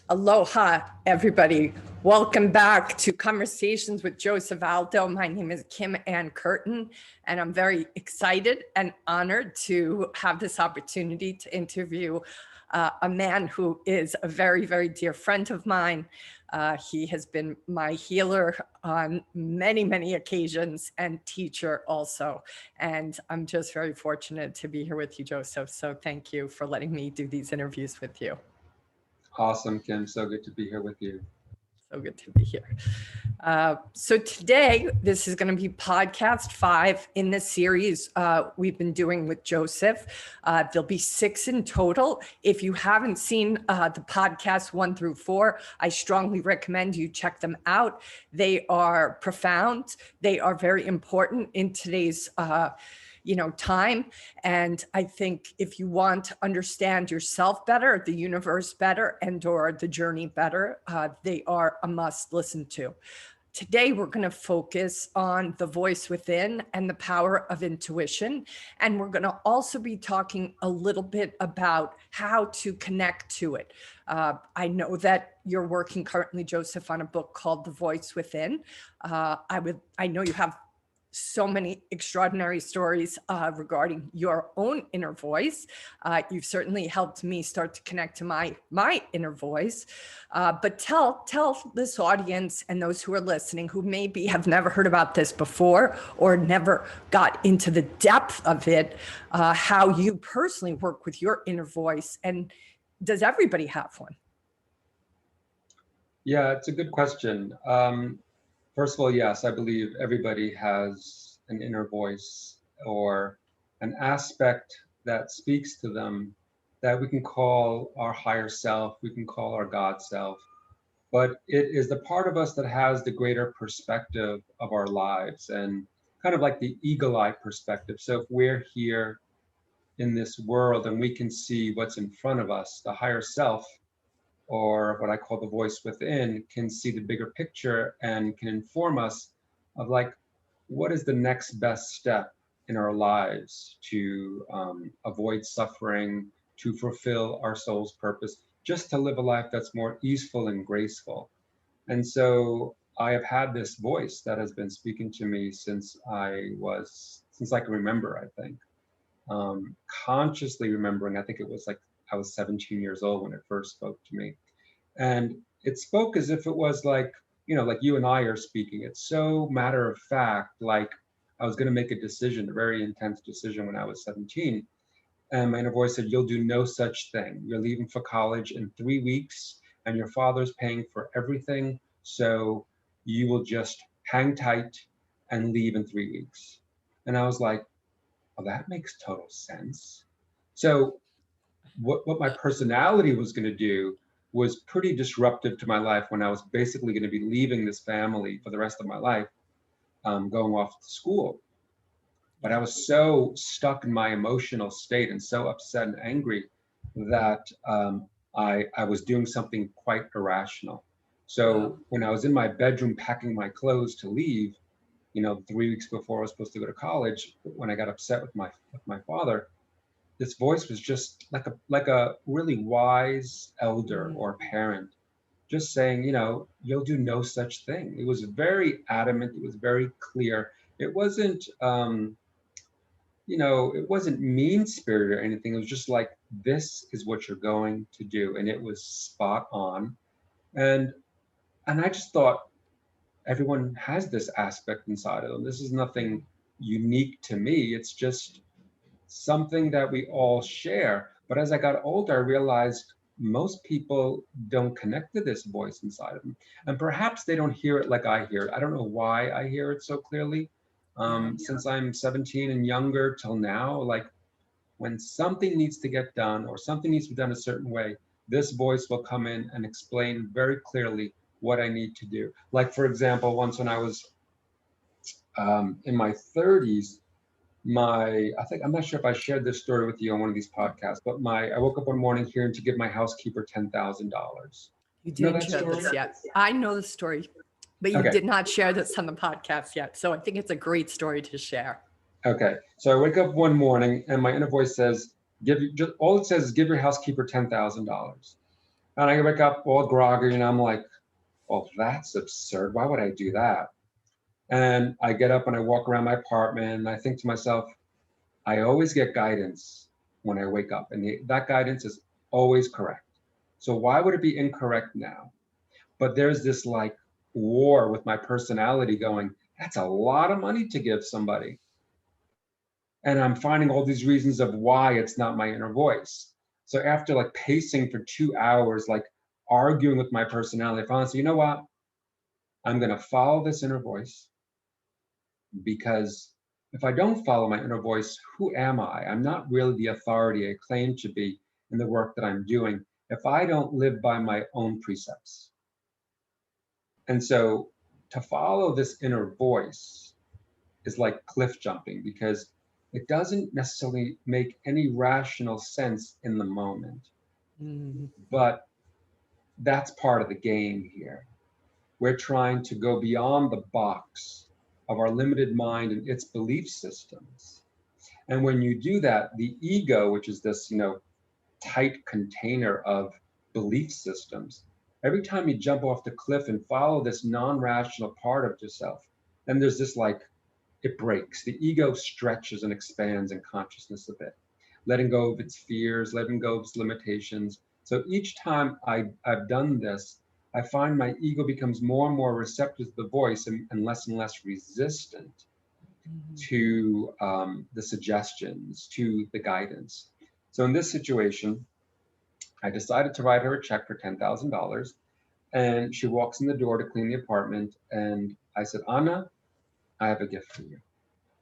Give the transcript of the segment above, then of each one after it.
Aloha, everybody. Welcome back to Conversations with Joseph Aldo. My name is Kim Ann Curtin, and I'm very excited and honored to have this opportunity to interview a man who is a very, very dear friend of mine. He has been my healer on many, many occasions and teacher also. And I'm just very fortunate to be here with you, Joseph. So thank you for letting me do these interviews with you. Awesome, Kim. So good to be here with you. So good to be here. So today, this is going to be podcast 5 in the series we've been doing with Joseph. There'll be 6 in total. If you haven't seen the podcast 1 through 4, I strongly recommend you check them out. They are profound. They are very important in today's time. And I think if you want to understand yourself better, the universe better, and or the journey better, they are a must listen to. Today, we're going to focus on the voice within and the power of intuition. And we're going to also be talking a little bit about how to connect to it. I know that you're working currently, Joseph, on a book called The Voice Within. I know you have so many extraordinary stories regarding your own inner voice. You've certainly helped me start to connect to my inner voice. But tell this audience and those who are listening who maybe have never heard about this before or never got into the depth of it, how you personally work with your inner voice. And does everybody have one? Yeah, it's a good question. First of all, yes, I believe everybody has an inner voice or an aspect that speaks to them that we can call our higher self, we can call our God self. But it is the part of us that has the greater perspective of our lives and kind of like the eagle eye perspective. So if we're here in this world and we can see what's in front of us, the higher self, or what I call the voice within, can see the bigger picture and can inform us of like, what is the next best step in our lives to avoid suffering, to fulfill our soul's purpose, just to live a life that's more easeful and graceful. And so I have had this voice that has been speaking to me since I can remember, I think. Consciously remembering, I think it was like I was 17 years old when it first spoke to me. And it spoke as if it was like, like you and I are speaking. It's so matter of fact, like I was going to make a decision, a very intense decision when I was 17. And my inner voice said, you'll do no such thing. You're leaving for college in 3 weeks and your father's paying for everything. So you will just hang tight and leave in 3 weeks. And I was like, oh, that makes total sense. So what my personality was going to do was pretty disruptive to my life when I was basically going to be leaving this family for the rest of my life, going off to school. But I was so stuck in my emotional state and so upset and angry that I was doing something quite irrational. So when I was in my bedroom packing my clothes to leave, 3 weeks before I was supposed to go to college, when I got upset with my father, this voice was just like a really wise elder or parent, just saying, you'll do no such thing. It was very adamant. It was very clear. It wasn't, it wasn't mean-spirited or anything. It was just like, this is what you're going to do. And it was spot on. And I just thought, everyone has this aspect inside of them. This is nothing unique to me. It's just something that we all share. But as I got older, I realized most people don't connect to this voice inside of them. And perhaps they don't hear it like I hear it. I don't know why I hear it so clearly. Since I'm 17 and younger till now, like when something needs to get done or something needs to be done a certain way, this voice will come in and explain very clearly what I need to do. Like, for example, once when I was in my 30s, I'm not sure if I shared this story with you on one of these podcasts, but I woke up one morning hearing to give my housekeeper $10,000. You didn't share this yet. I know the story, but you did not share this on the podcast yet. So I think it's a great story to share. Okay. So I wake up one morning and my inner voice says, all it says is give your housekeeper $10,000. And I wake up all groggy and I'm like, well, that's absurd. Why would I do that? And I get up and I walk around my apartment and I think to myself, I always get guidance when I wake up, and that guidance is always correct. So why would it be incorrect now? But there's this like war with my personality going, that's a lot of money to give somebody. And I'm finding all these reasons of why it's not my inner voice. So after like pacing for 2 hours, like arguing with my personality, I finally said, you know what? I'm going to follow this inner voice, because if I don't follow my inner voice, who am I? I'm not really the authority I claim to be in the work that I'm doing if I don't live by my own precepts. And so to follow this inner voice is like cliff jumping, because it doesn't necessarily make any rational sense in the moment. But that's part of the game here. We're trying to go beyond the box of our limited mind and its belief systems. And when you do that, the ego, which is this, tight container of belief systems, every time you jump off the cliff and follow this non-rational part of yourself, then there's this like, it breaks. The ego stretches and expands in consciousness a bit, letting go of its fears, letting go of its limitations. So each time I've done this, I find my ego becomes more and more receptive to the voice and less resistant to the suggestions, to the guidance. So in this situation, I decided to write her a check for $10,000. And she walks in the door to clean the apartment. And I said, Anna, I have a gift for you.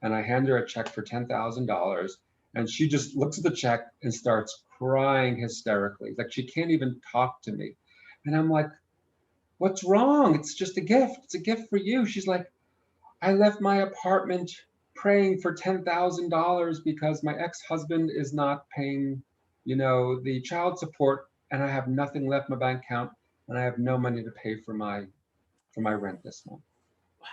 And I hand her a check for $10,000. And she just looks at the check and starts crying hysterically. Like she can't even talk to me. And I'm like, what's wrong? It's just a gift. It's a gift for you. She's like, I left my apartment praying for $10,000 because my ex-husband is not paying, the child support, and I have nothing left in my bank account, and I have no money to pay for my rent this month. Wow.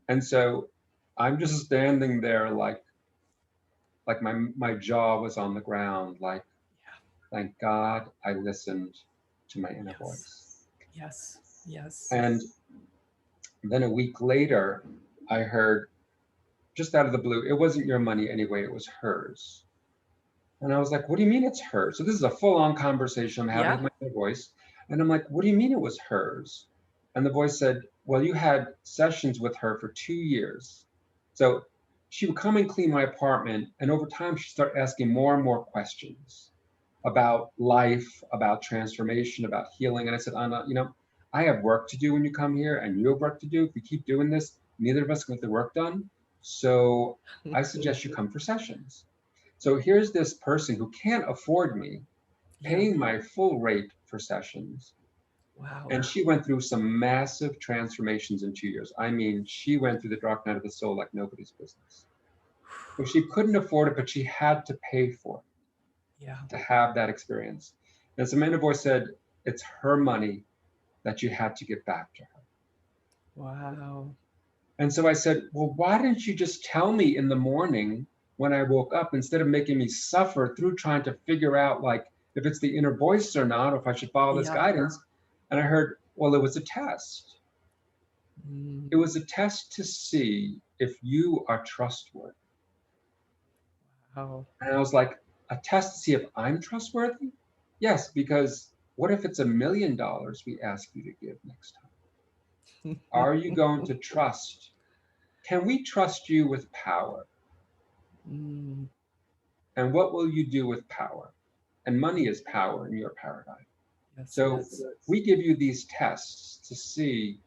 And so I'm just standing there like my jaw was on the ground, like, thank God I listened to my inner voice. Yes. Yes. And then a week later, I heard, just out of the blue, it wasn't your money anyway, it was hers. And I was like, what do you mean it's hers? So this is a full-on conversation I'm having with my inner voice. And I'm like, what do you mean it was hers? And the voice said, well, you had sessions with her for 2 years. So she would come and clean my apartment, and over time she'd start asking more and more questions about life, about transformation, about healing. And I said, Anna, I have work to do when you come here, and you have work to do. If we keep doing this, neither of us can get the work done. So I suggest you come for sessions. So here's this person who can't afford me paying my full rate for sessions. Wow. And she went through some massive transformations in 2 years. I mean, she went through the dark night of the soul like nobody's business. So she couldn't afford it, but she had to pay for it to have that experience. And some inner voice said, it's her money that you had to give back to her. Wow. And so I said, well, why didn't you just tell me in the morning when I woke up, instead of making me suffer through trying to figure out like if it's the inner voice or not, or if I should follow this guidance? And I heard, well, it was a test. It was a test to see if you are trustworthy. Wow. And I was like, a test to see if I'm trustworthy? Yes, because what if it's $1 million we ask you to give next time? Are you going to trust? Can we trust you with power? And what will you do with power? And money is power in your paradigm. So we give you these tests to see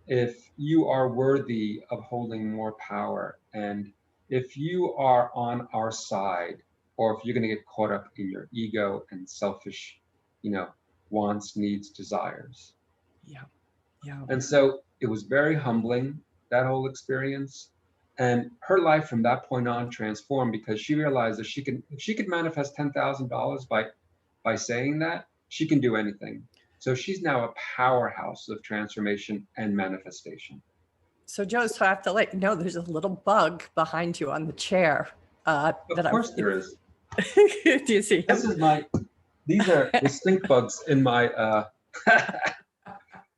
if you are worthy of holding more power, and if you are on our side, or if you're going to get caught up in your ego and selfish, wants, needs, desires. And so it was very humbling, that whole experience. And her life from that point on transformed, because she realized that if she could manifest $10,000 by saying that, she can do anything. So she's now a powerhouse of transformation and manifestation. So Joseph, I have to let you know there's a little bug behind you on the chair. Of course there is. Do you see him? These are the stink bugs in my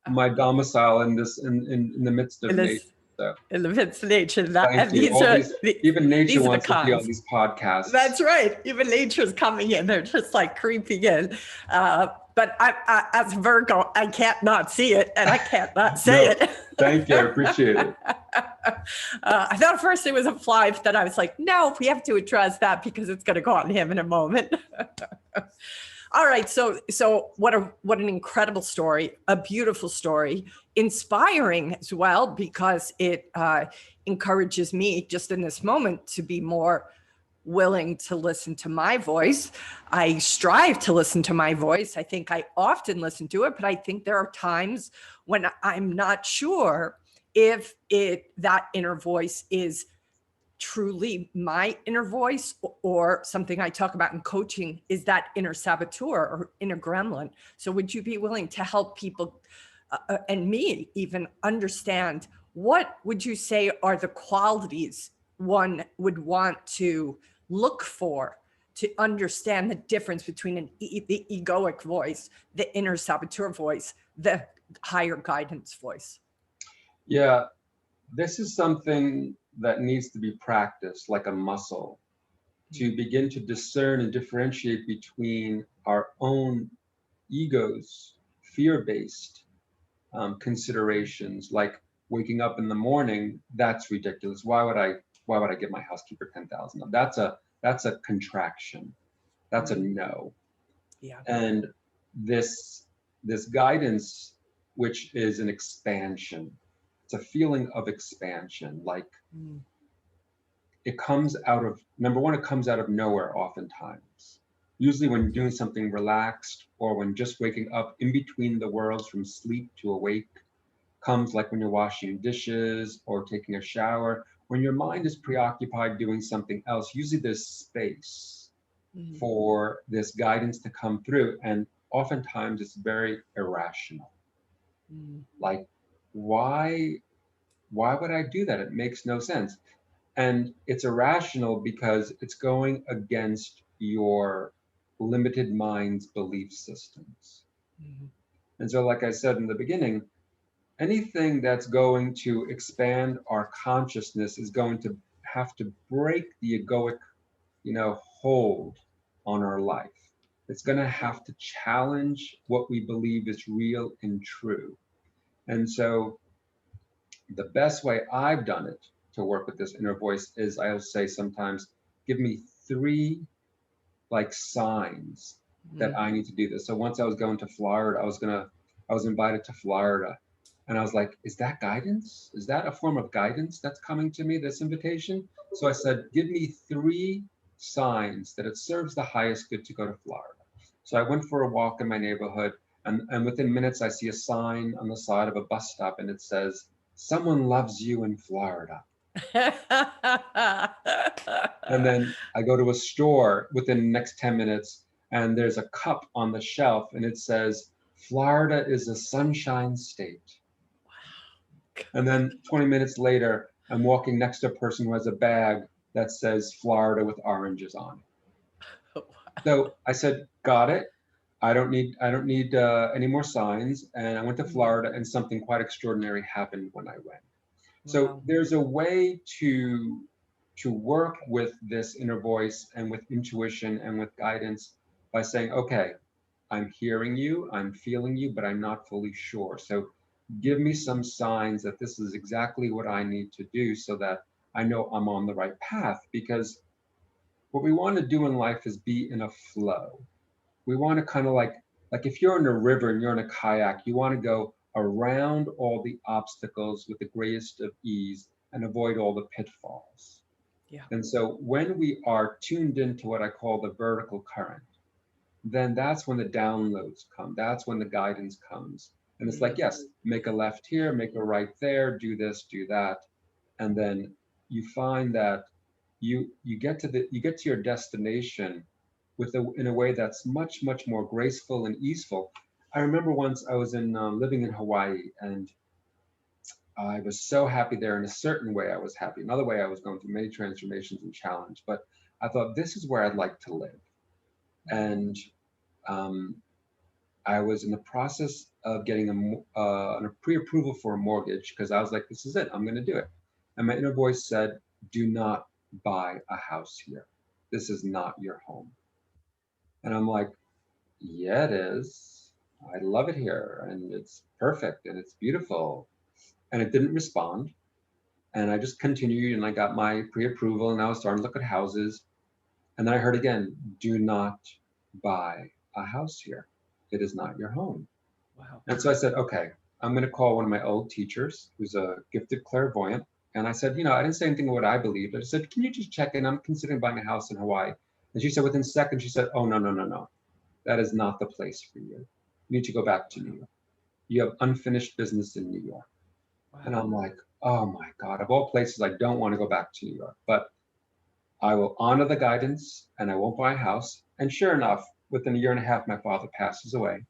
my domicile in the midst of in nature. this, So in the midst of nature. That, thank and you. these All are these, even nature these are the wants to be on cons. these podcasts. That's right. Even nature's coming in. They're just like creeping in. But as a Virgo, I can't not see it, and I can't not say it. Thank you. I appreciate it. I thought first it was a fly, but then I was like, no, we have to address that because it's going to go on him in a moment. All right. So what an incredible story, a beautiful story, inspiring as well, because it encourages me just in this moment to be more willing to listen to my voice. I strive to listen to my voice. I think I often listen to it, but I think there are times when I'm not sure if that inner voice is truly my inner voice or something I talk about in coaching is that inner saboteur or inner gremlin. So would you be willing to help people and me even understand, what would you say are the qualities one would want to look for to understand the difference between the egoic voice, the inner saboteur voice, the higher guidance voice? Yeah, this is something that needs to be practiced like a muscle, to begin to discern and differentiate between our own ego's fear-based considerations, like waking up in the morning. That's ridiculous. Why would I give my housekeeper 10,000? That's a contraction. That's a no. Yeah. And this guidance, which is an expansion, it's a feeling of expansion. Like it comes out of, number one, it comes out of nowhere oftentimes. Usually when you're doing something relaxed, or when just waking up in between the worlds from sleep to awake, comes like when you're washing dishes or taking a shower. When your mind is preoccupied doing something else, usually there's space for this guidance to come through. And oftentimes it's very irrational. Like, why would I do that? It makes no sense. And it's irrational because it's going against your limited mind's belief systems. And so, like I said in the beginning, anything that's going to expand our consciousness is going to have to break the egoic, hold on our life. It's going to have to challenge what we believe is real and true. And so the best way I've done it to work with this inner voice is, I'll say sometimes, give me 3 like signs that I need to do this. So once I was going to Florida, I was invited to Florida, and I was like, is that guidance? Is that a form of guidance that's coming to me, this invitation? So I said, give me 3 signs that it serves the highest good to go to Florida. So I went for a walk in my neighborhood, and within minutes I see a sign on the side of a bus stop, and it says, someone loves you in Florida. And then I go to a store within the next 10 minutes, and there's a cup on the shelf, and it says, Florida is a sunshine state. Wow. And then 20 minutes later, I'm walking next to a person who has a bag that says Florida with oranges on it. Wow. So I said, got it. I don't need any more signs. And I went to Florida, and something quite extraordinary happened when I went. So wow. There's a way to work with this inner voice and with intuition and with guidance by saying, okay, I'm hearing you, I'm feeling you, but I'm not fully sure. So give me some signs that this is exactly what I need to do so that I know I'm on the right path. Because what we want to do in life is be in a flow. We want to kind of like if you're in a river and you're in a kayak, you want to go around all the obstacles with the greatest of ease and avoid all the pitfalls. Yeah. And so when we are tuned into what I call the vertical current, then that's when the downloads come. That's when the guidance comes. And it's like, yes, make a left here, make a right there, do this, do that. And then you find that you get to your destination in a way that's much, much more graceful and easeful. I remember once I was living in Hawaii, and I was so happy there. In a certain way, I was happy. Another way, I was going through many transformations and challenge. But I thought, this is where I'd like to live. And I was in the process of getting a pre-approval for a mortgage because I was like, this is it, I'm going to do it. And my inner voice said, do not buy a house here. This is not your home. And I'm like, yeah, it is. I love it here and it's perfect and it's beautiful. And it didn't respond. And I just continued and I got my pre-approval and I was starting to look at houses. And then I heard again, do not buy a house here. It is not your home. Wow. And so I said, okay, I'm going to call one of my old teachers who's a gifted clairvoyant. And I said, I didn't say anything of what I believed. I just said, can you just check in? I'm considering buying a house in Hawaii. And she said, within seconds, she said, oh, no. That is not the place for you. You need to go back to New York. You have unfinished business in New York. Wow. And I'm like, oh my God, of all places, I don't want to go back to New York, but I will honor the guidance and I won't buy a house. And sure enough, within a year and a half, my father passes away.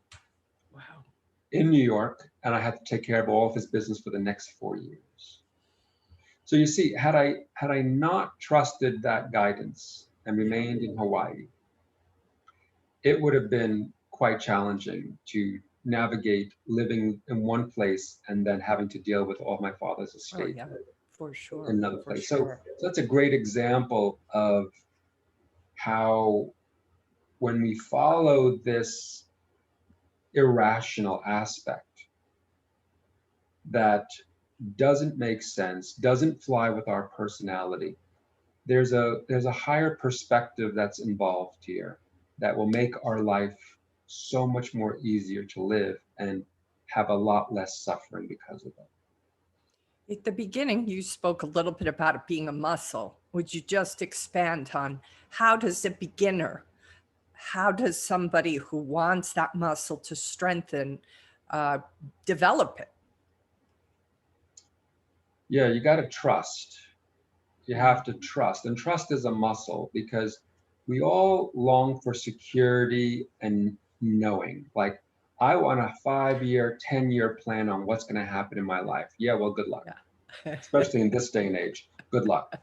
Wow. In New York, and I had to take care of all of his business for the next 4 years. So you see, had I not trusted that guidance and remained in Hawaii, it would have been quite challenging to navigate living in one place and then having to deal with all of my father's estate for sure. in another place. Sure. So that's a great example of how when we follow this irrational aspect that doesn't make sense, doesn't fly with our personality, there's a higher perspective that's involved here that will make our life so much more easier to live and have a lot less suffering because of it. At the beginning, you spoke a little bit about it being a muscle. Would you just expand on how does a beginner, how does somebody who wants that muscle to strengthen, develop it? Yeah, you got to trust. You have to trust. And trust is a muscle because we all long for security and knowing. Like, I want a 5-year, 10-year plan on what's going to happen in my life. Yeah, well, good luck. Yeah. Especially in this day and age. Good luck.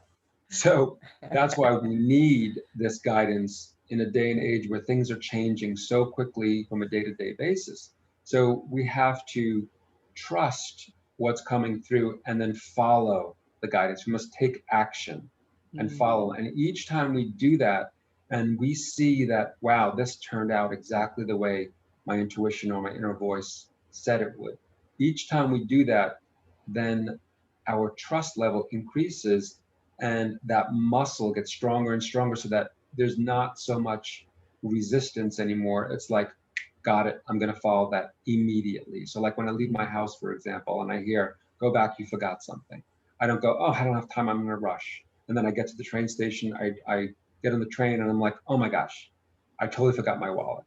So that's why we need this guidance in a day and age where things are changing so quickly from a day-to-day basis. So we have to trust what's coming through and then follow the guidance. We must take action and follow. And each time we do that and we see that, wow, this turned out exactly the way my intuition or my inner voice said it would. Each time we do that, then our trust level increases and that muscle gets stronger and stronger so that there's not so much resistance anymore. It's like, got it, I'm going to follow that immediately. So like when I leave my house, for example, and I hear, go back, you forgot something. I don't go, oh, I don't have time, I'm in a rush. And then I get to the train station, I get on the train and I'm like, oh my gosh, I totally forgot my wallet.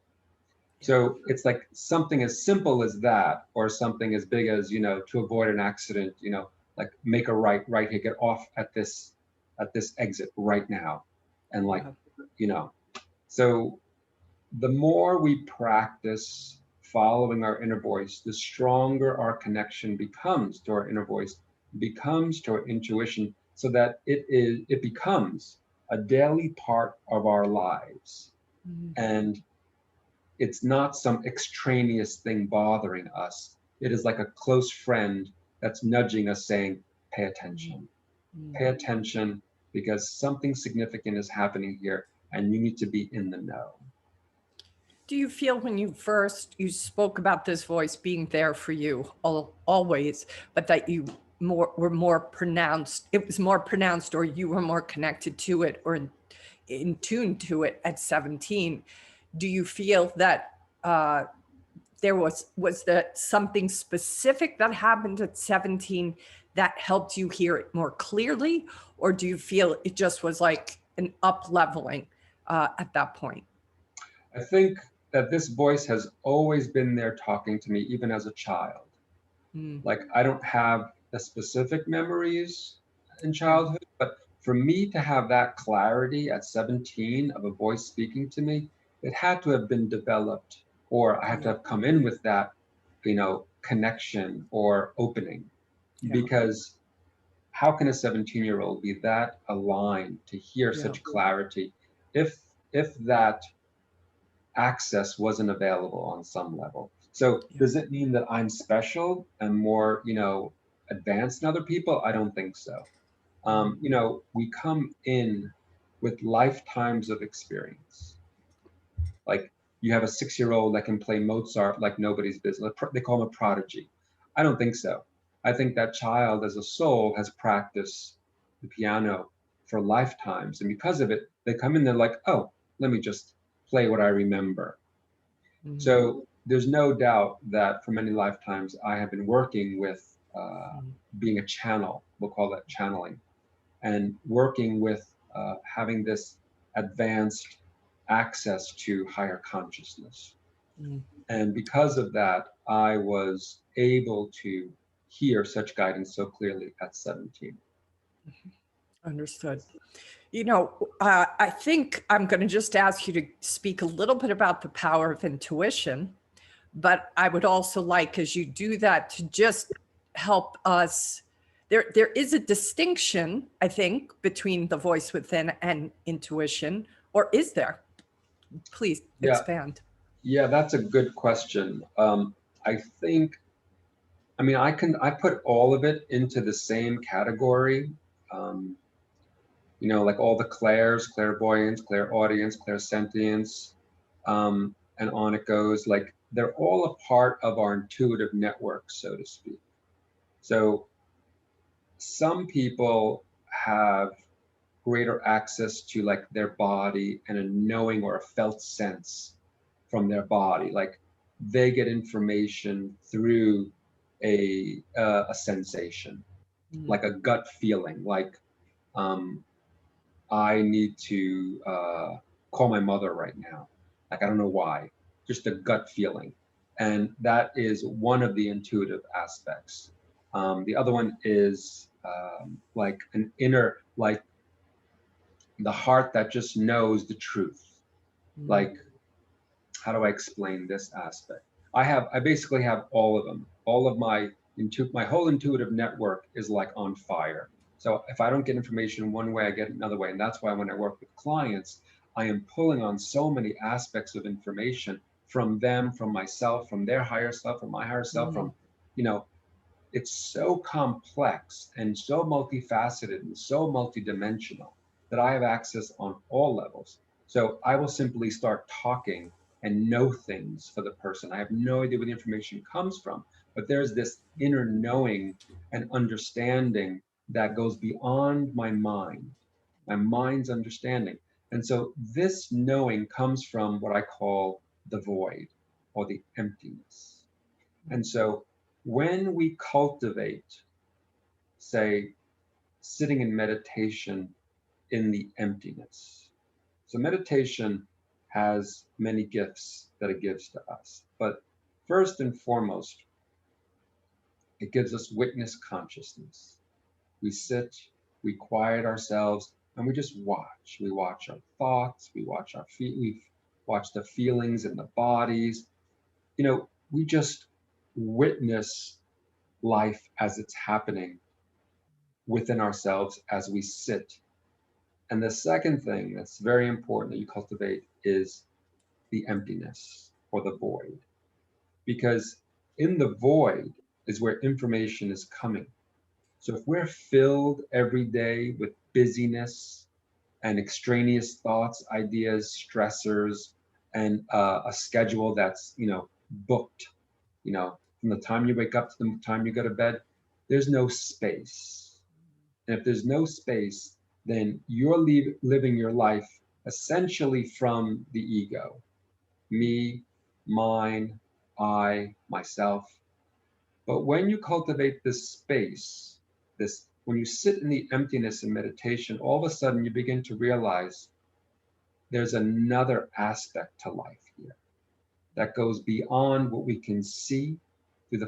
So it's like something as simple as that, or something as big as, to avoid an accident, like make a right here, get off at this exit right now. And like, so the more we practice following our inner voice, the stronger our connection becomes to our inner voice, becomes to our intuition, so that it becomes a daily part of our lives. And it's not some extraneous thing bothering us. It is like a close friend that's nudging us saying, pay attention. Pay attention because something significant is happening here and you need to be in the know. Do you feel when you spoke about this voice being there for you always, but that you were more pronounced, it was more pronounced, or you were more connected to it or in tune to it at 17? Do you feel that there was that something specific that happened at 17 that helped you hear it more clearly? Or do you feel it just was like an up leveling at that point? I think that this voice has always been there talking to me, even as a child. Like, I don't have the specific memories in childhood, but for me to have that clarity at 17 of a voice speaking to me, it had to have been developed, or I had to have come in with that, connection or opening. Because how can a 17-year-old be that aligned to hear such clarity if that access wasn't available on some level. So does it mean that I'm special and more, advanced than other people? I don't think so. We come in with lifetimes of experience. Like you have a 6-year-old that can play Mozart like nobody's business. They call him a prodigy. I don't think so. I think that child as a soul has practiced the piano for lifetimes. And because of it, they come in, they're like, oh, let me just play what I remember. So there's no doubt that for many lifetimes, I have been working with being a channel, we'll call that channeling, and working with having this advanced access to higher consciousness. And because of that, I was able to hear such guidance so clearly at 17. Understood. I think I'm going to just ask you to speak a little bit about the power of intuition, but I would also like, as you do that, to just help us. There is a distinction, I think, between the voice within and intuition, or is there? Please expand. Yeah, that's a good question. I think, I put all of it into the same category. Like all the clairs, clairvoyance, clairaudience, clairsentience, and on it goes. Like they're all a part of our intuitive network, so to speak. So some people have greater access to like their body and a knowing or a felt sense from their body. Like they get information through a sensation, like a gut feeling. Like I need to call my mother right now. Like I don't know why, just a gut feeling, and that is one of the intuitive aspects. The other one is like an inner, like the heart that just knows the truth. Like, how do I explain this aspect? I basically have all of them. All of my whole intuitive network is like on fire. So if I don't get information one way, I get another way. And that's why when I work with clients, I am pulling on so many aspects of information from them, from myself, from their higher self, from my higher self, from, it's so complex and so multifaceted and so multidimensional that I have access on all levels. So I will simply start talking and know things for the person. I have no idea where the information comes from, but there's this inner knowing and understanding that goes beyond my mind's understanding. And so this knowing comes from what I call the void or the emptiness. And so when we cultivate, say, sitting in meditation in the emptiness. So meditation has many gifts that it gives to us. But first and foremost, it gives us witness consciousness. We sit, we quiet ourselves, and we just watch. We watch our thoughts, we watch our feet, we watch the feelings in the bodies. We just witness life as it's happening within ourselves as we sit. And the second thing that's very important that you cultivate is the emptiness or the void. Because in the void is where information is coming. So if we're filled every day with busyness and extraneous thoughts, ideas, stressors, and a schedule that's, booked, from the time you wake up to the time you go to bed, there's no space. And if there's no space, then you're living your life essentially from the ego. Me, mine, I, myself. But when you cultivate this space, when you sit in the emptiness in meditation, all of a sudden you begin to realize there's another aspect to life here that goes beyond what we can see through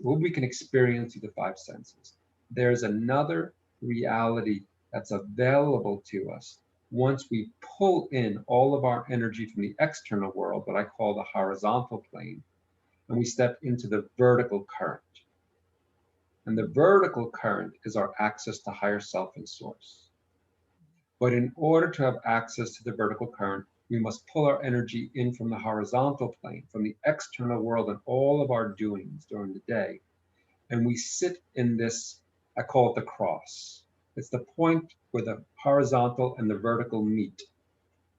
what we can experience through the five senses. There's another reality that's available to us once we pull in all of our energy from the external world, what I call the horizontal plane, and we step into the vertical current. And the vertical current is our access to higher self and source. But in order to have access to the vertical current, We must pull our energy in from the horizontal plane, from the external world and all of our doings during the day. And we sit in this, I call it the cross. It's the point where the horizontal and the vertical meet.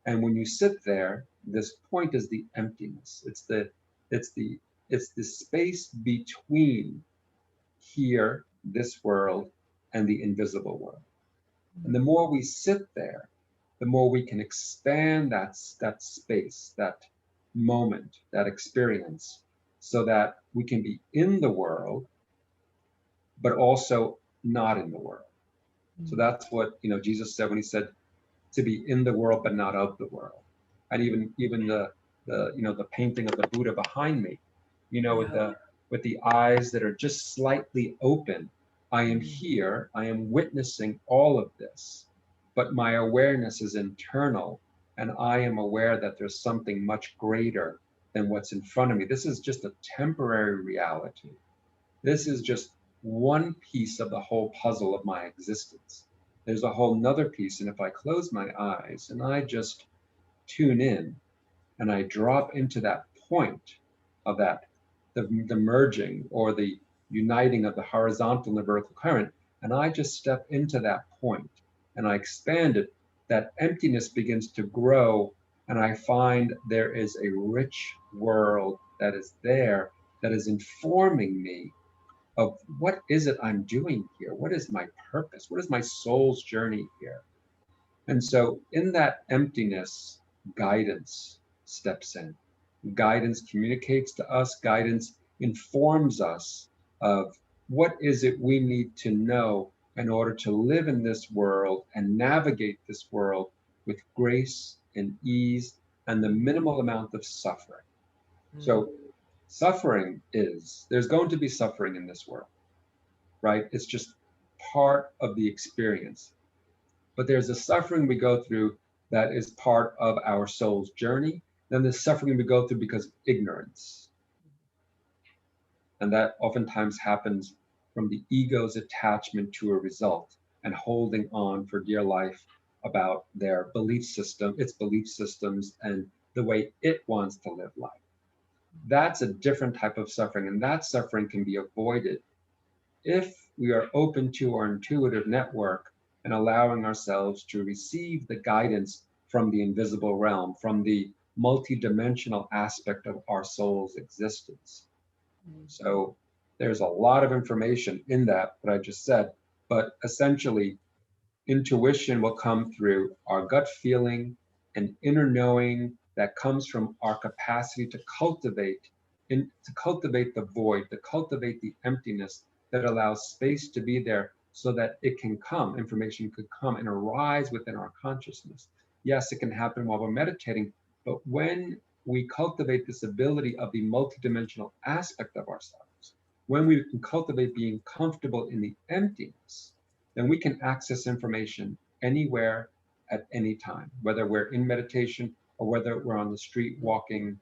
And when you sit there, this point is the emptiness. It's the space between here, this world, and the invisible world. And the more we sit there, the more we can expand that space, that moment, that experience, so that we can be in the world, but also not in the world. So that's what Jesus said when he said to be in the world but not of the world. And even the painting of the Buddha behind me, with the eyes that are just slightly open. I am here, I am witnessing all of this, but my awareness is internal, and I am aware that there's something much greater than what's in front of me. This is just a temporary reality. This is just one piece of the whole puzzle of my existence. There's a whole nother piece, and if I close my eyes and I just tune in and I drop into that point of the merging or the uniting of the horizontal and the vertical current, and I just step into that point and I expand it, that emptiness begins to grow, and I find there is a rich world that is there that is informing me of what is it I'm doing here? What is my purpose? What is my soul's journey here? And so in that emptiness, guidance steps in. Guidance communicates to us, guidance informs us of what is it we need to know in order to live in this world and navigate this world with grace and ease and the minimal amount of suffering. So suffering there's going to be suffering in this world, right? It's just part of the experience. But there's a suffering we go through that is part of our soul's journey. Then there's suffering we go through because of ignorance. And that oftentimes happens from the ego's attachment to a result and holding on for dear life about their belief system, its belief systems, and the way it wants to live life. That's a different type of suffering, and that suffering can be avoided if we are open to our intuitive network and allowing ourselves to receive the guidance from the invisible realm, from the multidimensional aspect of our soul's existence. So there's a lot of information in that what I just said, but essentially intuition will come through our gut feeling, an inner knowing that comes from our capacity to cultivate the void, to cultivate the emptiness that allows space to be there so that information could come and arise within our consciousness. Yes, it can happen while we're meditating, but when we cultivate this ability of the multidimensional aspect of ourselves, when we can cultivate being comfortable in the emptiness, then we can access information anywhere at any time, whether we're in meditation or whether we're on the street walking,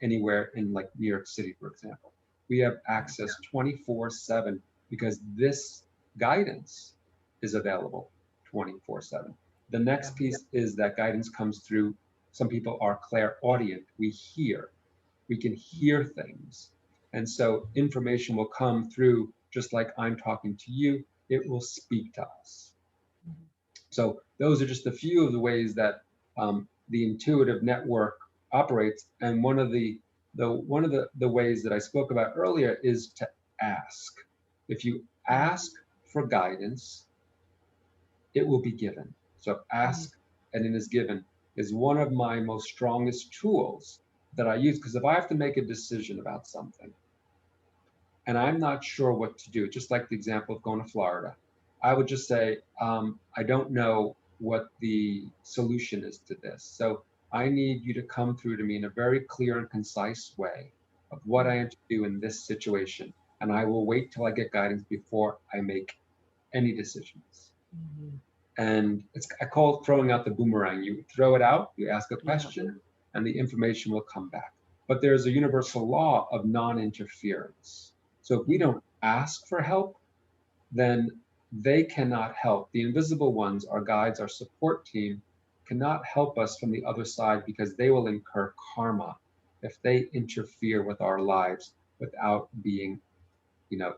anywhere in like New York City, for example. We have access 24/7 because this guidance is available 24/7. The next piece is that guidance comes through, some people are clairaudient. We can hear things. And so information will come through, just like I'm talking to you, it will speak to us. So those are just a few of the ways that the intuitive network operates. And one of the ways that I spoke about earlier is to ask. If you ask for guidance, it will be given. So ask and it is given is one of my most strongest tools that I use, because if I have to make a decision about something and I'm not sure what to do, just like the example of going to Florida, I would just say, I don't know what the solution is to this. So I need you to come through to me in a very clear and concise way of what I am to do in this situation. And I will wait till I get guidance before I make any decisions. And I call it throwing out the boomerang. You throw it out, you ask a question, and the information will come back. But there's a universal law of non-interference. So if we don't ask for help, then they cannot help. The invisible ones, our guides, our support team, cannot help us from the other side because they will incur karma if they interfere with our lives without being,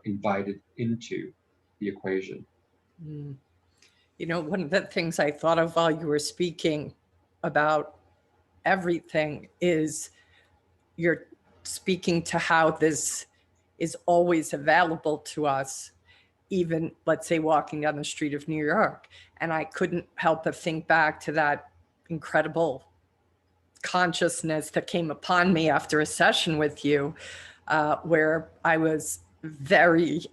invited into the equation. Mm. One of the things I thought of while you were speaking about everything is you're speaking to how this is always available to us, even, let's say, walking down the street of New York. And I couldn't help but think back to that incredible consciousness that came upon me after a session with you, where I was very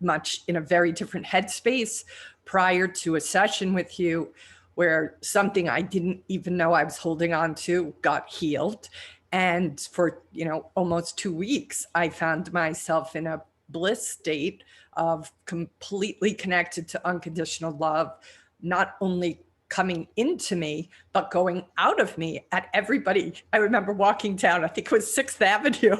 much in a very different headspace prior to a session with you, where something I didn't even know I was holding on to got healed. And for, almost 2 weeks, I found myself in a bliss state of completely connected to unconditional love, not only coming into me, but going out of me at everybody. I remember walking down, I think it was 6th Avenue,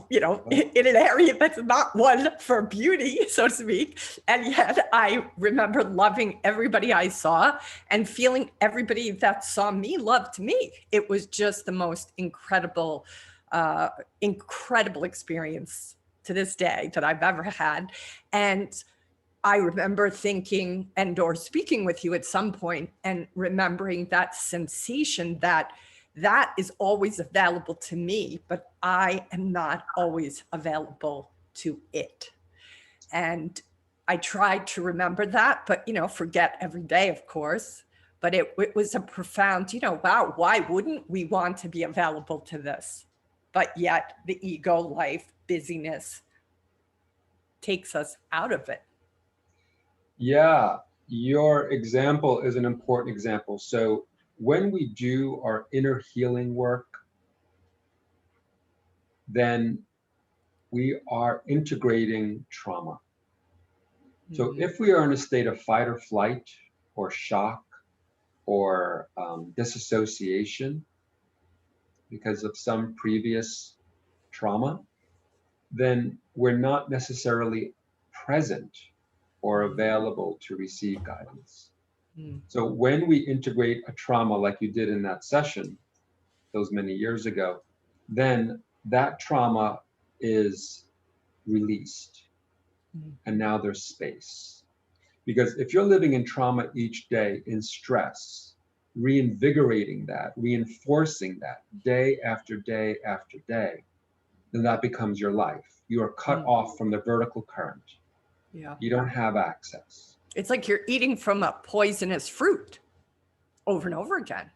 in an area that's not one for beauty, so to speak. And yet I remember loving everybody I saw and feeling everybody that saw me loved me. It was just the most incredible, incredible experience to this day that I've ever had. And I remember thinking or speaking with you at some point and remembering that sensation that is always available to me, but I am not always available to it. And I tried to remember that, but, forget every day, of course. But it was a profound, wow, why wouldn't we want to be available to this? But yet the ego, life, busyness takes us out of it. Yeah, your example is an important example. So when we do our inner healing work, then we are integrating trauma. So if we are in a state of fight or flight or shock or disassociation because of some previous trauma, then we're not necessarily present or available to receive guidance. So when we integrate a trauma like you did in that session those many years ago, then that trauma is released. And now there's space. Because if you're living in trauma each day, in stress, reinvigorating that, reinforcing that day after day after day, then that becomes your life. You are cut off from the vertical current. Yeah. You don't have access. It's like you're eating from a poisonous fruit over and over again.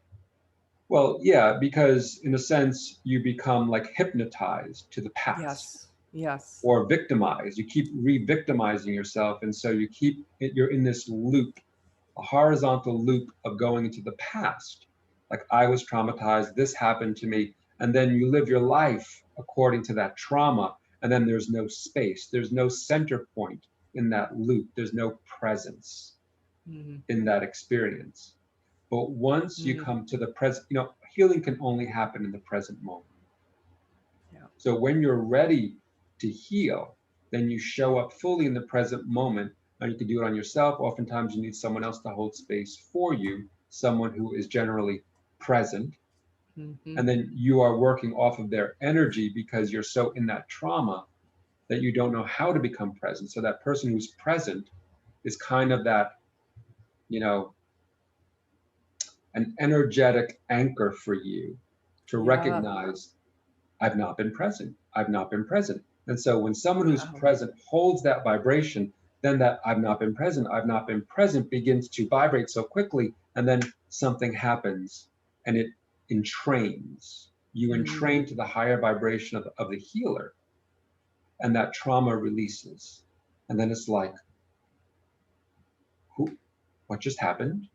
Well, yeah, because in a sense, you become like hypnotized to the past. Yes. Or victimized. You keep re-victimizing yourself. And so you're in this loop, a horizontal loop of going into the past. Like, I was traumatized, this happened to me. And then you live your life according to that trauma. And then there's no space. There's no center point in that loop. There's no presence in that experience. But once you come to the present, healing can only happen in the present moment. Yeah. So when you're ready to heal, then you show up fully in the present moment, and you can do it on yourself. Oftentimes you need someone else to hold space for you, someone who is generally present. And then you are working off of their energy because you're so in that trauma that you don't know how to become present. So that person who's present is kind of that, an energetic anchor for you to recognize, I've not been present. I've not been present. And so when someone who's present holds that vibration, then that I've not been present begins to vibrate so quickly. And then something happens and it entrains. You entrain to the higher vibration of the healer. And that trauma releases. And then it's like, what just happened?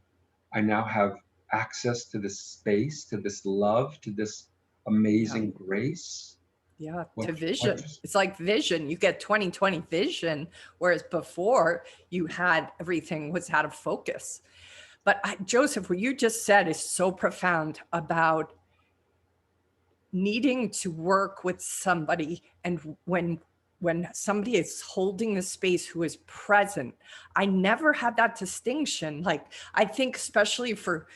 I now have access to this space, to this love, to this amazing grace. Yeah, to vision. It's like vision. You get 20/20 vision, whereas before you had everything was out of focus. But Joseph, what you just said is so profound about needing to work with somebody, and when when somebody is holding the space who is present, I never had that distinction. Like, I think especially for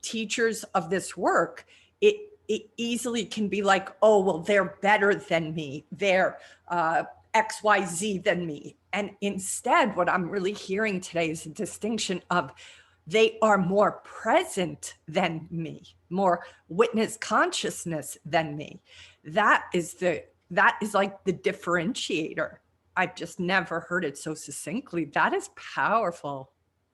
teachers of this work, it easily can be like, oh, well, they're better than me. They're XYZ than me. And instead, what I'm really hearing today is a distinction of they are more present than me, more witness consciousness than me. That is like the differentiator. I've just never heard it so succinctly. That is powerful.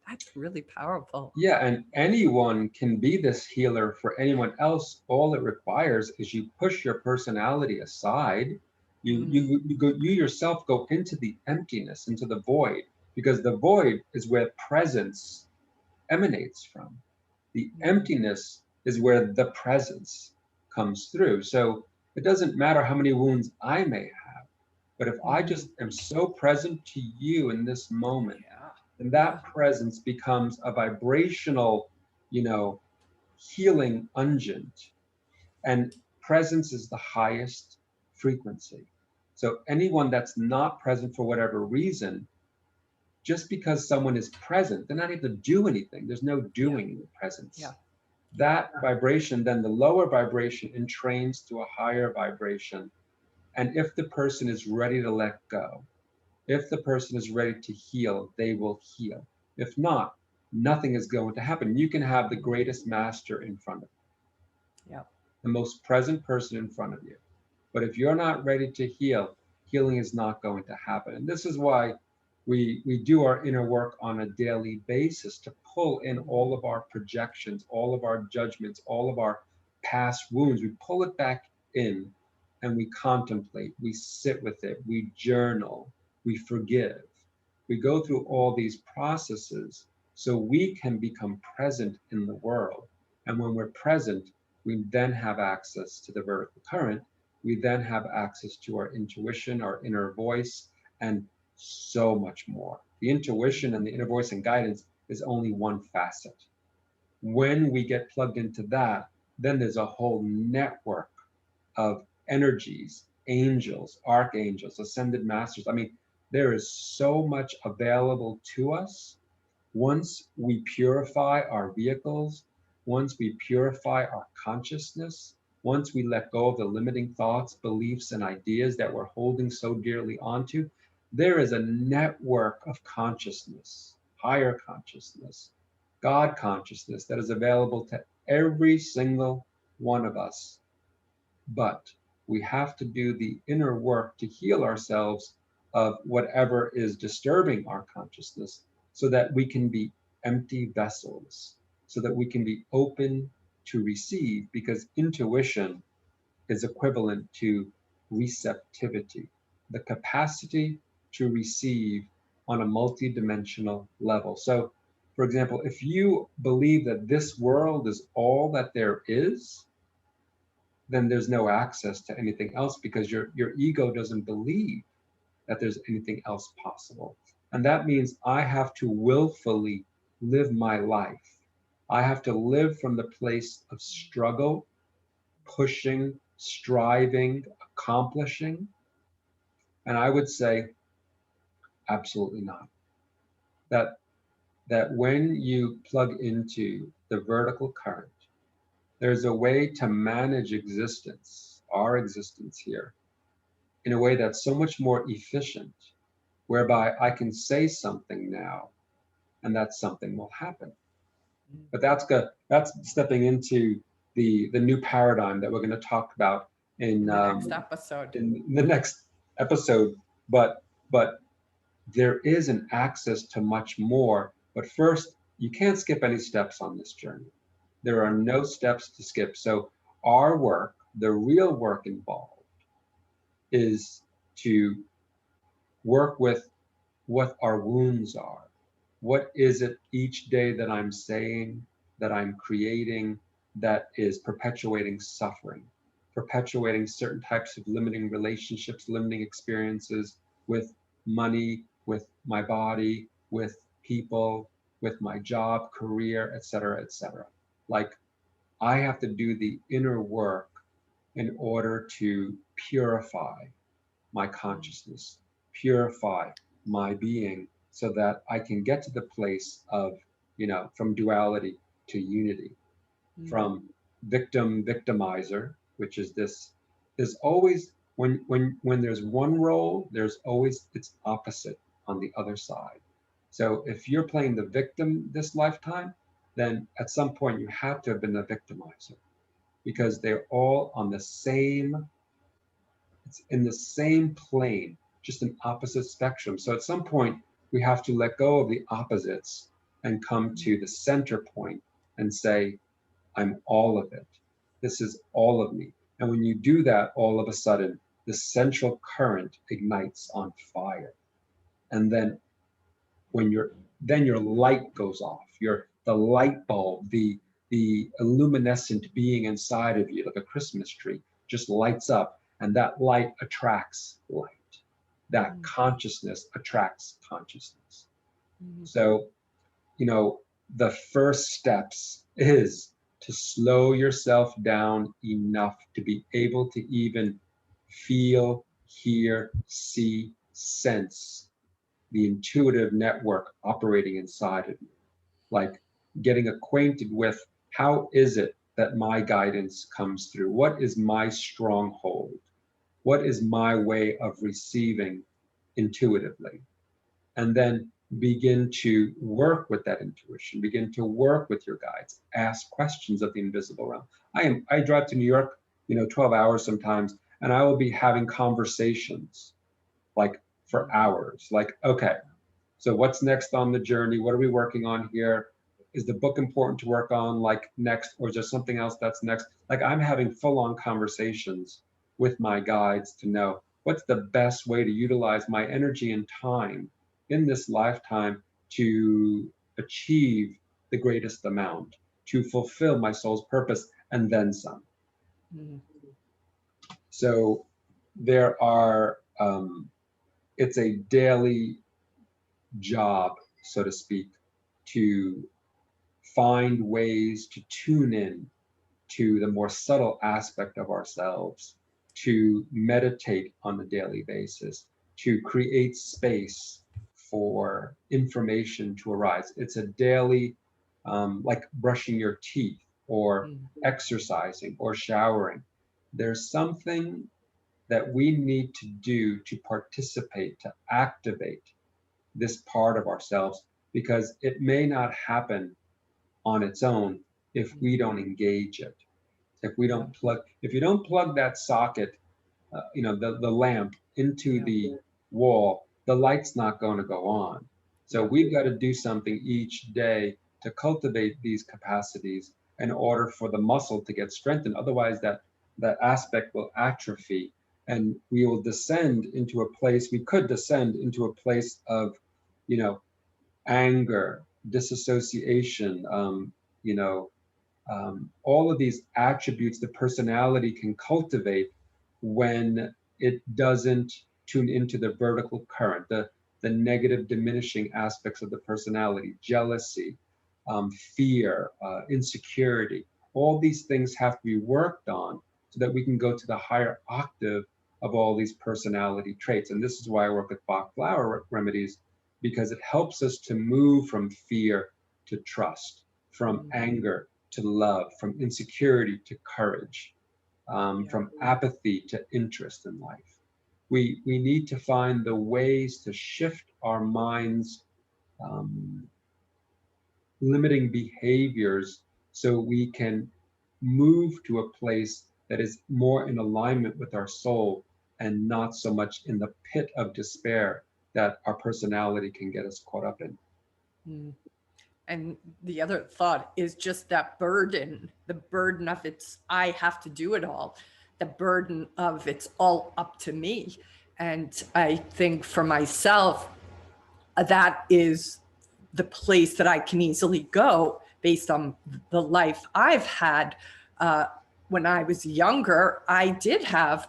That's really powerful. Yeah, and anyone can be this healer for anyone else. All it requires is you push your personality aside. You yourself go into the emptiness, into the void, because the void is where presence emanates from. The emptiness is where the presence comes through. So it doesn't matter how many wounds I may have, but if I just am so present to you in this moment, and that presence becomes a vibrational, healing unguent. And presence is the highest frequency. So anyone that's not present for whatever reason, just because someone is present, they're not able to do anything. There's no doing in the presence. That vibration, then the lower vibration entrains to a higher vibration. And if the person is ready to let go, if the person is ready to heal, they will heal. If not, nothing is going to happen. You can have the greatest master in front of you, the most present person in front of you. But if you're not ready to heal, healing is not going to happen. And this is why we do our inner work on a daily basis, to pull in all of our projections, all of our judgments, all of our past wounds. We pull it back in and we contemplate, we sit with it, we journal, we forgive. We go through all these processes so we can become present in the world. And when we're present, we then have access to the vertical current. We then have access to our intuition, our inner voice, and so much more. The intuition and the inner voice and guidance is only one facet. When we get plugged into that, then there's a whole network of energies, angels, archangels, ascended masters. I mean, there is so much available to us once we purify our vehicles, once we purify our consciousness, once we let go of the limiting thoughts, beliefs, and ideas that we're holding so dearly onto. There is a network of consciousness, higher consciousness, God consciousness that is available to every single one of us. But we have to do the inner work to heal ourselves of whatever is disturbing our consciousness, so that we can be empty vessels, so that we can be open to receive, because intuition is equivalent to receptivity, the capacity to receive on a multidimensional level. So, for example, if you believe that this world is all that there is, then there's no access to anything else, because your ego doesn't believe that there's anything else possible. And that means I have to willfully live my life. I have to live from the place of struggle, pushing, striving, accomplishing. And I would say, absolutely not. That when you plug into the vertical current, there's a way to manage existence, our existence here, in a way that's so much more efficient, whereby I can say something now and that something will happen. But that's stepping into the new paradigm that we're going to talk about in the next episode. In the next episode. But there is an access to much more. But first, you can't skip any steps on this journey. There are no steps to skip. So our work, the real work involved, is to work with what our wounds are. What is it each day that I'm saying, that I'm creating, that is perpetuating suffering, perpetuating certain types of limiting relationships, limiting experiences with money, with my body, with people, with my job, career, etc., etc. Like, I have to do the inner work in order to purify my consciousness, purify my being so that I can get to the place of, from duality to unity, from victim, victimizer, which is this, there's always, when there's one role, there's always its opposite on the other side. So if you're playing the victim this lifetime, then at some point you have to have been the victimizer, because they're all on the same, it's in the same plane, just an opposite spectrum. So at some point we have to let go of the opposites and come to the center point and say, I'm all of it. This is all of me. And when you do that, all of a sudden, the central current ignites on fire. And then then your light goes off. The light bulb, the illuminescent being inside of you, like a Christmas tree, just lights up, and that light attracts light. That consciousness attracts consciousness. So, the first steps is to slow yourself down enough to be able to even feel, hear, see, sense the intuitive network operating inside of you. Like getting acquainted with, how is it that my guidance comes through? What is my stronghold? What is my way of receiving intuitively? And then begin to work with that intuition, begin to work with your guides, ask questions of the invisible realm. I drive to New York, 12 hours sometimes, and I will be having conversations like for hours, like, okay, so what's next on the journey? What are we working on here? Is the book important to work on like next, or is there something else that's next? Like I'm having full-on conversations with my guides to know what's the best way to utilize my energy and time in this lifetime to achieve the greatest amount, to fulfill my soul's purpose, and then some. So there are, it's a daily job, so to speak, to find ways to tune in to the more subtle aspect of ourselves, to meditate on a daily basis, to create space for information to arise. It's a daily, like brushing your teeth or exercising or showering. There's something that we need to do to participate, to activate this part of ourselves, because it may not happen on its own if we don't engage it. If you don't plug that socket, the lamp into the wall, the light's not going to go on. So we've got to do something each day to cultivate these capacities in order for the muscle to get strengthened. Otherwise, that aspect will atrophy, and we will descend into a place, we could descend into a place of, anger, disassociation, all of these attributes the personality can cultivate when it doesn't tune into the vertical current, the negative diminishing aspects of the personality, jealousy, fear, insecurity. All these things have to be worked on so that we can go to the higher octave of all these personality traits. And this is why I work with Bach flower remedies, because it helps us to move from fear to trust, from anger to love, from insecurity to courage, from apathy to interest in life. We need to find the ways to shift our minds' limiting behaviors so we can move to a place that is more in alignment with our soul and not so much in the pit of despair that our personality can get us caught up in. And the other thought is just that burden, the burden of I have to do it all, the burden of it's all up to me. And I think for myself, that is the place that I can easily go based on the life I've had. When I was younger, I did have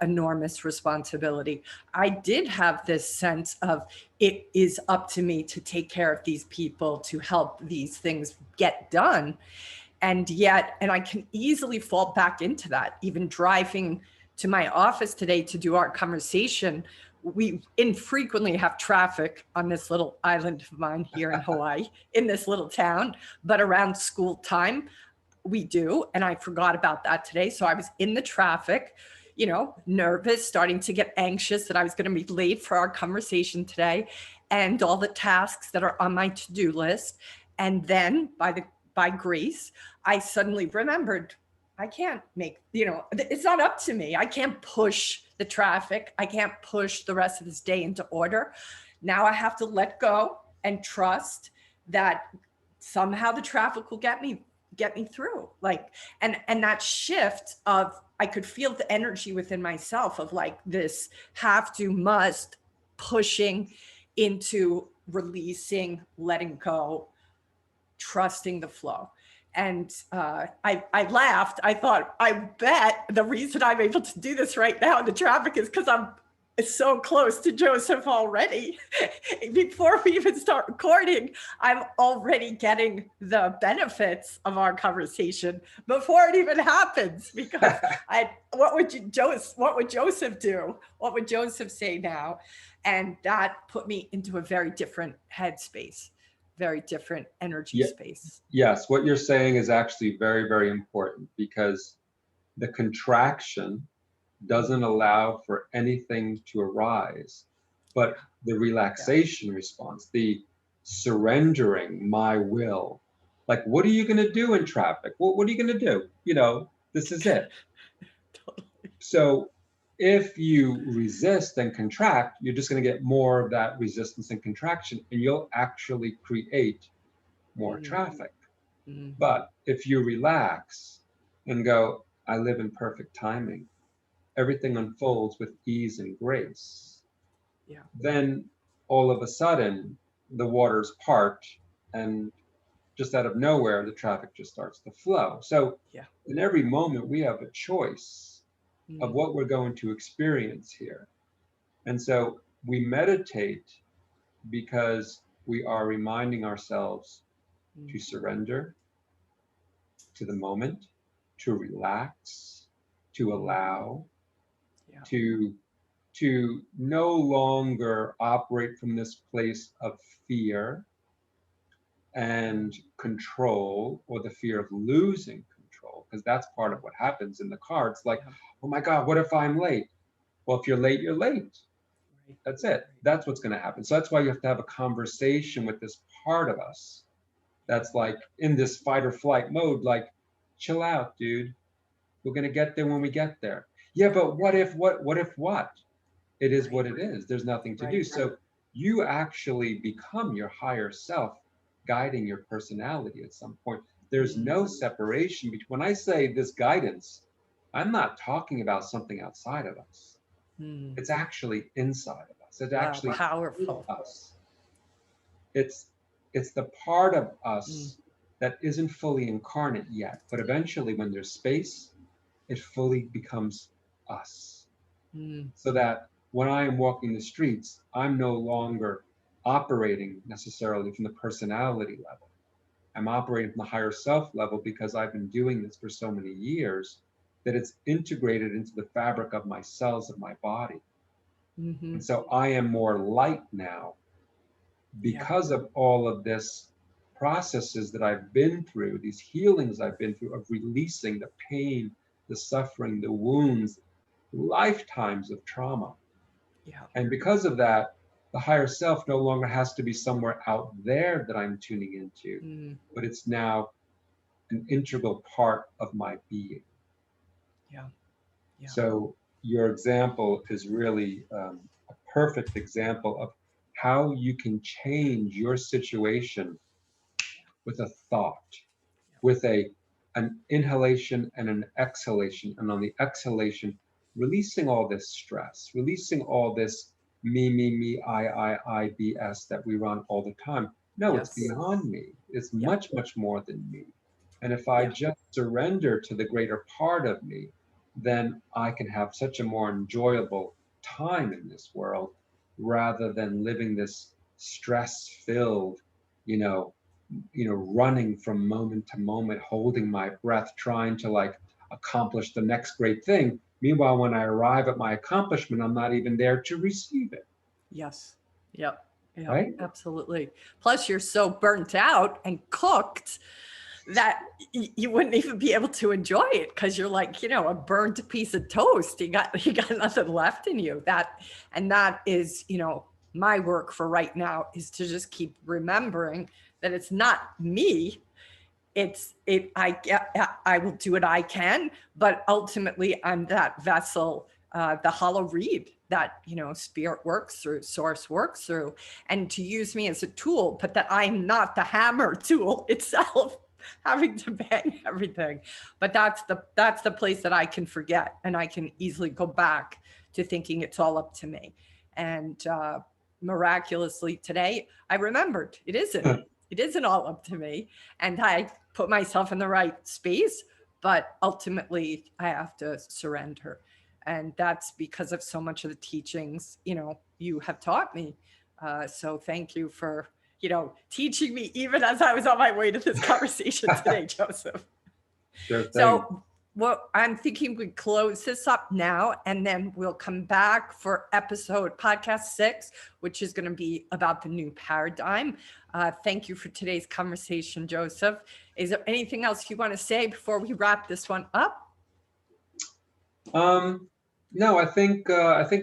enormous responsibility. I did have this sense of it is up to me to take care of these people, to help these things get done. And I can easily fall back into that, even driving to my office today to do our conversation, we infrequently have traffic on this little island of mine here in Hawaii, in this little town, but around school time, we do. And I forgot about that today. So I was in the traffic, you know, nervous, starting to get anxious that I was going to be late for our conversation today and all the tasks that are on my to-do list. And then by grace, I suddenly remembered I can't make, you know, it's not up to me. I can't push the traffic. I can't push the rest of this day into order. Now I have to let go and trust that somehow the traffic will get me through. Like, and that shift of, I could feel the energy within myself of like this have to, must, pushing into releasing, letting go, trusting the flow. And I laughed. I thought, I bet the reason I'm able to do this right now in the traffic is because I'm so close to Joseph already. Before we even start recording, I'm already getting the benefits of our conversation before it even happens. Because what would Joseph do? What would Joseph say now? And that put me into a very different headspace, very different energy space. Yes, what you're saying is actually very, very important, because the contraction doesn't allow for anything to arise, but the relaxation response, the surrendering my will. Like, what are you going to do in traffic? What are you going to do? You know, this is it. Totally. So if you resist and contract, you're just going to get more of that resistance and contraction, and you'll actually create more traffic. But if you relax and go, I live in perfect timing, everything unfolds with ease and grace, then all of a sudden the waters part, and just out of nowhere, the traffic just starts to flow. So in every moment, we have a choice of what we're going to experience here. And so we meditate because we are reminding ourselves to surrender to the moment, to relax, to allow, to no longer operate from this place of fear and control, or the fear of losing control, because that's part of what happens in the car. It's like, oh my God, what if I'm late? Well, if you're late, you're late. That's it. That's what's going to happen. So that's why you have to have a conversation with this part of us that's like in this fight or flight mode, like, chill out, dude. We're going to get there when we get there. Yeah, but what if? It is what it is. There's nothing to do. So you actually become your higher self, guiding your personality at some point. There's no separation between, when I say this guidance, I'm not talking about something outside of us. It's actually inside of us. It's actually powerful. Us. It's the part of us that isn't fully incarnate yet, but eventually when there's space, it fully becomes us. So that when I am walking the streets, I'm no longer operating necessarily from the personality level. I'm operating from the higher self level, because I've been doing this for so many years that it's integrated into the fabric of my cells of my body. And so I am more light now because of all of this processes that I've been through, these healings I've been through, of releasing the pain, the suffering, the wounds, lifetimes of trauma. And because of that, the higher self no longer has to be somewhere out there that I'm tuning into, but it's now an integral part of my being. So your example is really a perfect example of how you can change your situation with a thought, with an inhalation and an exhalation. And on the exhalation, releasing all this stress, releasing all this me, I, BS that we run all the time. No, it's beyond me. It's much, much more than me. And if I just surrender to the greater part of me, then I can have such a more enjoyable time in this world, rather than living this stress-filled, running from moment to moment, holding my breath, trying to like accomplish the next great thing, Meanwhile, when I arrive at my accomplishment, I'm not even there to receive it. Yes. Yep. Yep. Right? Absolutely. Plus, you're so burnt out and cooked that you wouldn't even be able to enjoy it because you're like, a burnt piece of toast. You got nothing left in you. That is, my work for right now is to just keep remembering that it's not me. I will do what I can, but ultimately I'm that vessel, the hollow reed that, spirit works through, source works through, and to use me as a tool, but that I'm not the hammer tool itself, having to bang everything. But that's the place that I can forget, and I can easily go back to thinking it's all up to me. And miraculously today, I remembered it isn't. It isn't all up to me. And I put myself in the right space, but ultimately I have to surrender. And that's because of so much of the teachings, you have taught me. So thank you for, teaching me even as I was on my way to this conversation today, Joseph. Sure thing. So what I'm thinking we close this up now, and then we'll come back for podcast 6, which is going to be about the new paradigm. Thank you for today's conversation, Joseph. Is there anything else you want to say before we wrap this one up? No, I think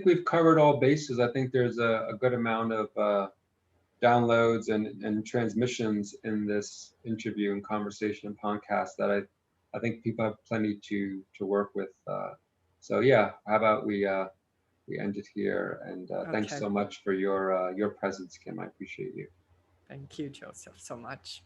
we've covered all bases. I think there's a good amount of downloads and transmissions in this interview and conversation and podcast that I think people have plenty to work with. So yeah, how about we end it here? And thanks so much for your presence, Kim. I appreciate you. Thank you, Joseph, so much.